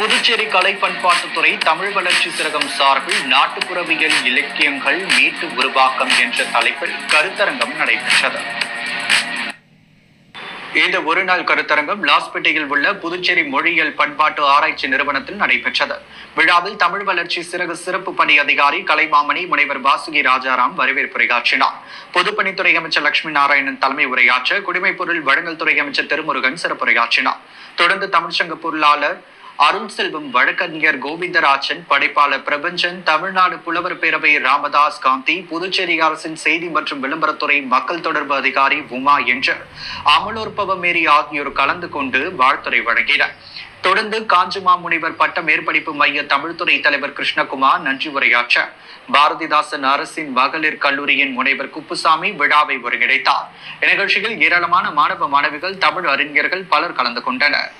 புதுச்சேரி கலை பண்பாட்டுத்துறை தமிழ் வளர்ச்சி சிறகம் சார்பில் நாட்டுப்புறவியல் இலக்கியங்கள் மீட்டு உருவாக்கம் என்ற தலைப்பில் கருத்தரங்கம் நடைபெற்றது. இந்த ஒருநாள் கருத்தரங்கம் லாஸ்பேட்டையில் உள்ள புதுச்சேரி மொழியியல் பண்பாட்டு ஆராய்ச்சி நிறுவனத்தில் நடைபெற்றது. விழாவில் தமிழ் வளர்ச்சி சிறகு சிறப்பு பணி அதிகாரி கலைமாமணி முனைவர் வாசுகி ராஜாராம் வரவேற்புரையாற்றினார். பொதுப்பணித்துறை அமைச்சர் லட்சுமி நாராயணன் தலைமை உரையாற்ற குடிமைப்பொருள் வழங்கல் துறை அமைச்சர் திருமுருகன் சிறப்புரையாற்றினார். தொடர்ந்து தமிழ்ச்சங்க பொருளாளர் அருண் செல்வம், வழக்கறிஞர் கோவிந்தராஜன், படைப்பாளர் பிரபஞ்சன், தமிழ்நாடு புலவர் பேரவை ராமதாஸ் காந்தி, புதுச்சேரி அரசின் செய்தி மற்றும் விளம்பரத்துறை மக்கள் தொடர்பு அதிகாரி உமா என்ற அமலோற்பவ மேரி ஆகியோர் கலந்து கொண்டு வாழ்த்துரை வழங்கினர். தொடர்ந்து காஞ்சிமா முனிவர் பட்ட மேற்படிப்பு மைய தமிழ்துறை தலைவர் கிருஷ்ணகுமார் நன்றி உரையாற்ற பாரதிதாசன் அரசின் மகளிர் கல்லூரியின் முனைவர் குப்புசாமி விழாவை ஒருங்கிணைத்தார். இந்நிகழ்ச்சியில் ஏராளமான மாணவ மாணவிகள், தமிழ் அறிஞர்கள் பலர் கலந்து கொண்டனர்.